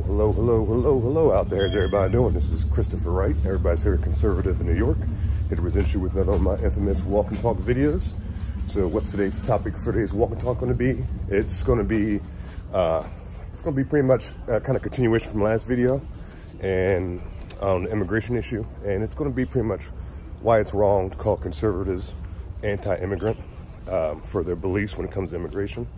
Well, hello out there. How's everybody doing? This is Christopher Wright. Everybody's here at Conservative in New York. Here to present you with another of my infamous walk and talk videos. So what's today's topic for today's walk and talk going to be? It's going to be pretty much kind of continuation from last video and on the immigration issue. And it's going to be pretty much why it's wrong to call conservatives anti-immigrant for their beliefs when it comes to immigration.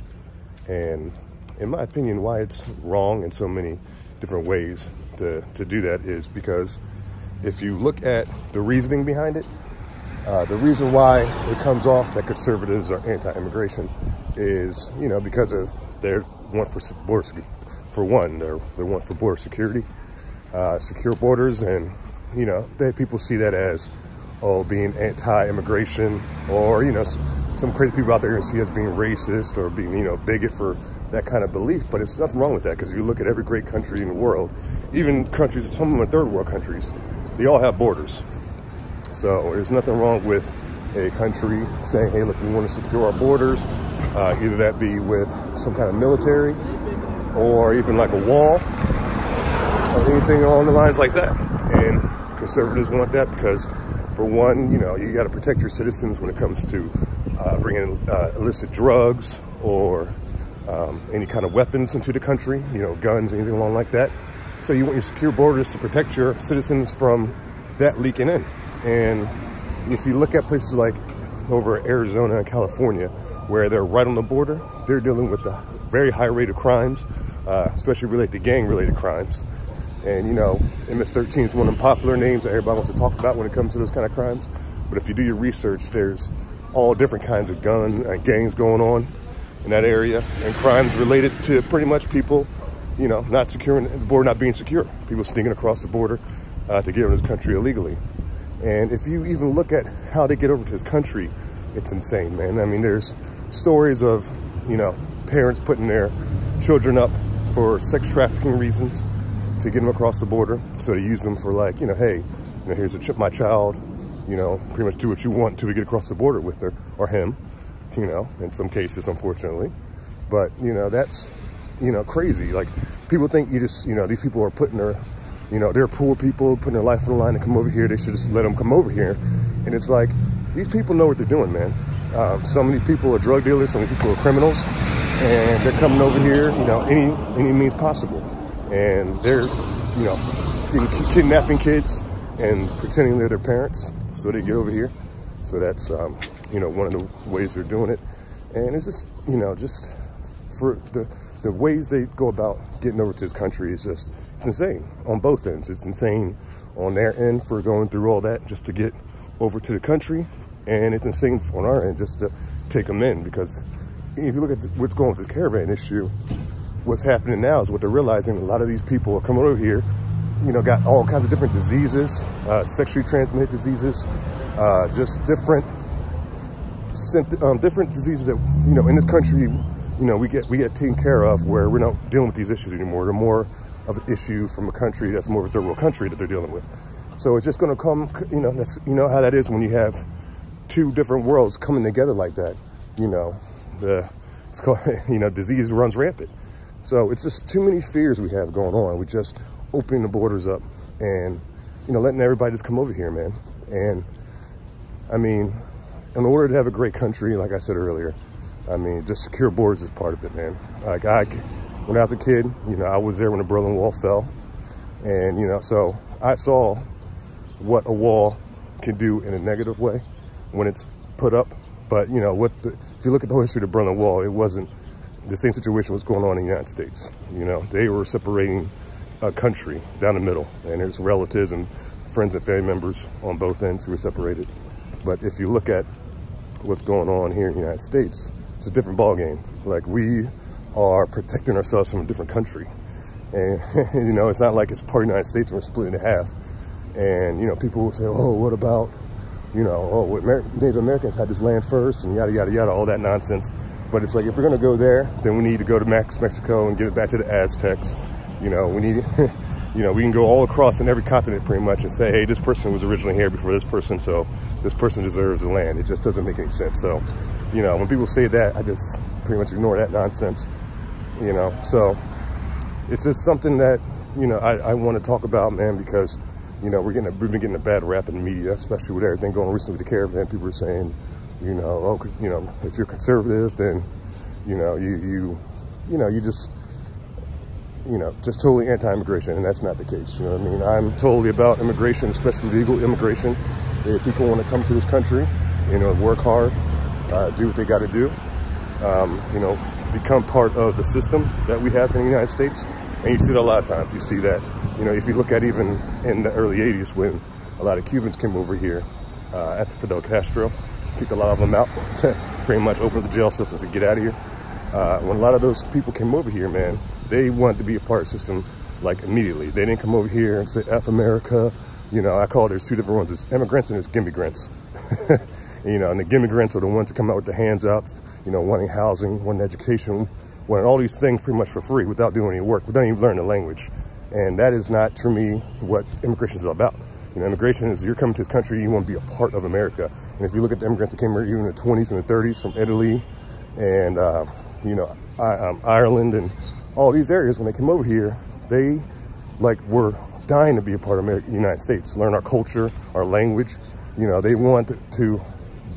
And in my opinion, why it's wrong in so many different ways to do that is because if you look at the reasoning behind it, the reason why it comes off that conservatives are anti-immigration is, you know, because of their want for border security, secure borders, and, you know, people see that as, oh, being anti-immigration, or, you know, some crazy people out there see it as being racist or being, you know, bigot for that kind of belief. But it's nothing wrong with that, because you look at every great country in the world, even countries, some of them are third world countries, they all have borders. So there's nothing wrong with a country saying, hey, look, we want to secure our borders, either that be with some kind of military or even like a wall or anything along the lines like that. And conservatives want that because, for one, you know, you got to protect your citizens when it comes to bringing illicit drugs or any kind of weapons into the country, you know, guns, anything along like that. So you want your secure borders to protect your citizens from that leaking in. And if you look at places like over Arizona and California, where they're right on the border, they're dealing with a very high rate of crimes, especially related to gang-related crimes. And, you know, MS-13 is one of the popular names that everybody wants to talk about when it comes to those kind of crimes. But if you do your research, there's all different kinds of gangs going on in that area, and crimes related to pretty much people, you know, not securing the border, not being secure. People sneaking across the border to get into this country illegally. And if you even look at how they get over to this country, it's insane, man. I mean, there's stories of, you know, parents putting their children up for sex trafficking reasons to get them across the border. So they use them for, like, you know, hey, you know, here's my child, you know, pretty much do what you want to get across the border with her or him, you know, in some cases, unfortunately. But, you know, that's, you know, crazy. Like, people think you just, you know, these people are putting their, you know, they're poor people putting their life on the line to come over here. They should just let them come over here. And it's like, these people know what they're doing, man. So many people are drug dealers, so many people are criminals, and they're coming over here, you know, any means possible. And they're, you know, kidnapping kids and pretending they're their parents so they get over here. So that's, you know, one of the ways they're doing it. And it's just, you know, just for the ways they go about getting over to this country is just, it's insane on both ends. It's insane on their end for going through all that just to get over to the country. And it's insane on our end just to take them in, because if you look at what's going on with this caravan issue, what's happening now is what they're realizing, a lot of these people are coming over here, you know, got all kinds of different diseases, sexually transmitted diseases, just different diseases that, you know, in this country, you know, we get taken care of, where we're not dealing with these issues anymore. They're more of an issue from a country that's more of a third world country that they're dealing with. So it's just going to come, you know, that's, you know how that is when you have two different worlds coming together like that. You know, it's called, you know, disease runs rampant. So it's just too many fears we have going on. We just opening the borders up and, you know, letting everybody just come over here, man. And I mean, in order to have a great country, like I said earlier, I mean, just secure borders is part of it, man. Like, when I was a kid, you know, I was there when the Berlin Wall fell. And, you know, so I saw what a wall can do in a negative way when it's put up. But, you know, if you look at the history of the Berlin Wall, it wasn't the same situation was going on in the United States. You know, they were separating a country down the middle, and there's relatives and friends and family members on both ends who were separated. But if you look at what's going on here in the United States, it's a different ballgame. Like, we are protecting ourselves from a different country. And, you know, it's not like it's part of the United States and we're split in half. And, you know, people will say, oh, what about, you know, oh, Native Americans had this land first and yada, yada, yada, all that nonsense. But it's like, if we're going to go there, then we need to go to Mexico and give it back to the Aztecs. You know, we need, you know, we can go all across in every continent pretty much and say, hey, this person was originally here before this person, so this person deserves the land. It just doesn't make any sense. So, you know, when people say that, I just pretty much ignore that nonsense, you know. So it's just something that, you know, I want to talk about, man, because, you know, we've been getting a bad rap in the media, especially with everything going recently with the caravan. People are saying, you know, oh, 'cause, you know, if you're conservative, then, you know, you just, you know, just totally anti-immigration, and that's not the case. You know what I mean? I'm totally about immigration, especially legal immigration. If people want to come to this country, you know, work hard, do what they got to do, you know, become part of the system that we have in the United States. And you see it a lot of times. You see that, you know, if you look at even in the early 80s when a lot of Cubans came over here after Fidel Castro, kicked a lot of them out, pretty much opened the jail systems to get out of here. When a lot of those people came over here, man, they wanted to be a part of the system like immediately. They didn't come over here and say, F America. You know, I call it, there's two different ones. There's immigrants and there's gimmigrants. You know, and the gimmigrants are the ones that come out with their hands out, you know, wanting housing, wanting education, wanting all these things pretty much for free without doing any work, without even learning the language. And that is not, for me, what immigration is all about. You know, immigration is you're coming to this country, you want to be a part of America. And if you look at the immigrants that came here even in the 20s and the 30s from Italy and, you know, Ireland and all these areas, when they came over here, they like were dying to be a part of the United States, learn our culture, our language. You know, they wanted to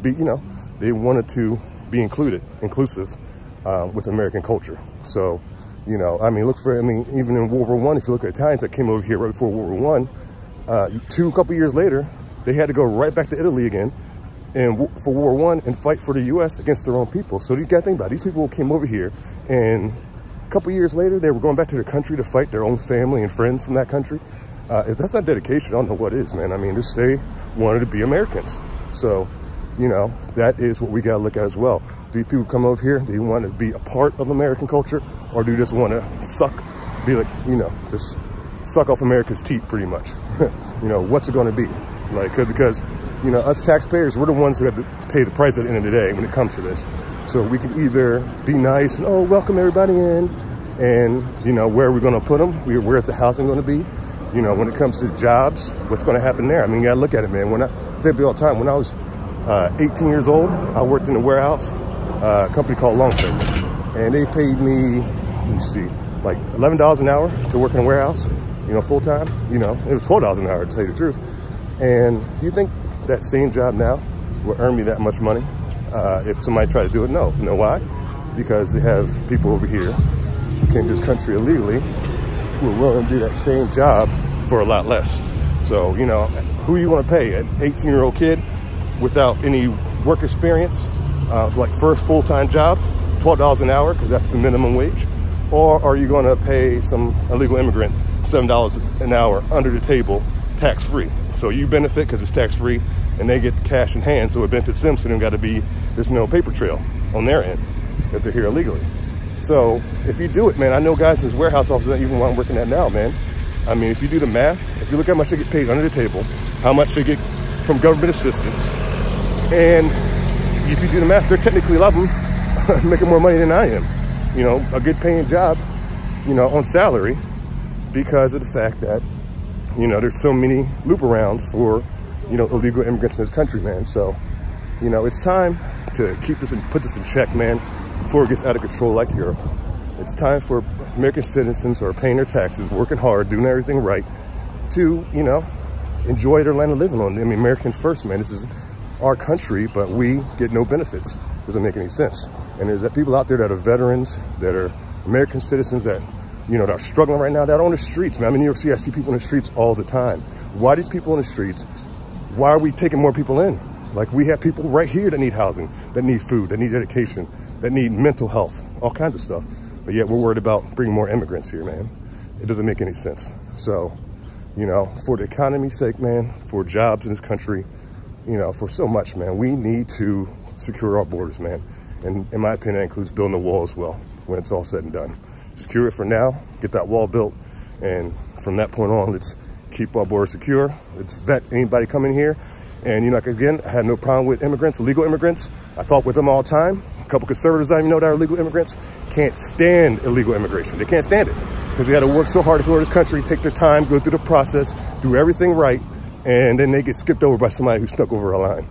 be, you know, they wanted to be inclusive with American culture. So, you know, I mean, even in World War I, if you look at Italians that came over here right before World War I, a couple years later, they had to go right back to Italy again and for World War I and fight for the U.S. against their own people. So you got to think about it. These people came over here, and a couple years later, they were going back to their country to fight their own family and friends from that country. If that's not dedication, I don't know what is, man. I mean, just they wanted to be Americans. So, you know, that is what we got to look at as well. Do these people come over here, do you want to be a part of American culture, or do you just want to be like, you know, just suck off America's teeth pretty much? You know, what's it going to be? Like, because, you know, us taxpayers, we're the ones who have to pay the price at the end of the day when it comes to this. So we can either be nice and, oh, welcome everybody in, and, you know, where are we going to put them? Where's the housing going to be? You know, when it comes to jobs, what's going to happen there? I mean, you got to look at it, man. When I tell you all the time, when I was 18 years old, I worked in a warehouse, a company called Long Fence, and they paid me, let me see, like $11 an hour to work in a warehouse, you know, full time. You know, it was $12 an hour to tell you the truth. And you think that same job now will earn me that much money if somebody tried to do it? No. You know why? Because they have people over here who came to this country illegally who are willing to do that same job for a lot less. So, you know, who you want to pay? An 18-year-old kid without any work experience, like first full-time job, $12 an hour, because that's the minimum wage? Or are you going to pay some illegal immigrant $7 an hour under the table, tax-free? So you benefit because it's tax-free, and they get cash in hand, so it benefits them, so there's no paper trail on their end if they're here illegally. So if you do it, man, I know guys in this warehouse office, even what I'm working at now, man. I mean, if you do the math, if you look at how much they get paid under the table, how much they get from government assistance, and if you do the math, they're technically, a lot of them making more money than I am. You know, a good paying job, you know, on salary, because of the fact that, you know, there's so many loop arounds for, you know, illegal immigrants in this country, man. So, you know, it's time to keep this and put this in check, man, before it gets out of control like Europe. It's time for American citizens who are paying their taxes, working hard, doing everything right, to, you know, enjoy their land of living on. I mean, Americans first, man. This is our country, but we get no benefits. Doesn't make any sense. And there's people out there that are veterans, that are American citizens that, you know, that are struggling right now, that are on the streets, man. I'm in New York City, I see people in the streets all the time. Why these people in the streets? Why are we taking more people in? Like, we have people right here that need housing, that need food, that need education, that need mental health, all kinds of stuff. But yet we're worried about bringing more immigrants here, man. It doesn't make any sense. So, you know, for the economy's sake, man, for jobs in this country, you know, for so much, man, we need to secure our borders, man. And in my opinion, that includes building a wall as well when it's all said and done. Secure it for now, get that wall built, and from that point on, let's keep our borders secure. Let's vet anybody coming here. And, you know, like, again, I had no problem with immigrants, illegal immigrants. I talk with them all the time. A couple conservatives I even know that are illegal immigrants can't stand illegal immigration. They can't stand it because they had to work so hard to go to this country, take their time, go through the process, do everything right, and then they get skipped over by somebody who stuck over a line.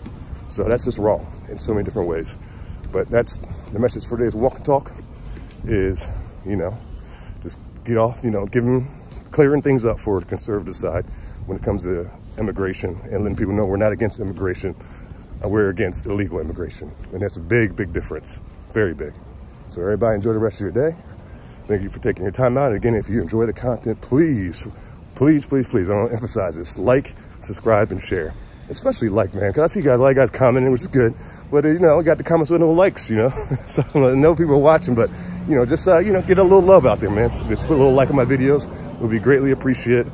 So that's just wrong in so many different ways. But that's the message for today's Walk and Talk is, you know, just get off, you know, clearing things up for the conservative side when it comes to immigration, and letting people know we're not against immigration, we're against illegal immigration. And that's a big, big difference, very big. So everybody enjoy the rest of your day. Thank you for taking your time out. And again, if you enjoy the content, please, please, please, please, I want to emphasize this, like, subscribe, and share. Especially like, man, because I see a lot of guys commenting, which is good. But, you know, I got the comments with no likes, you know. So I know people are watching, but, you know, just, you know, get a little love out there, man. Just put a little like on my videos. It would be greatly appreciated.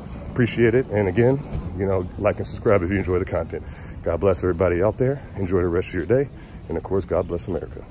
And again, you know, like and subscribe if you enjoy the content. God bless everybody out there. Enjoy the rest of your day. And of course, God bless America.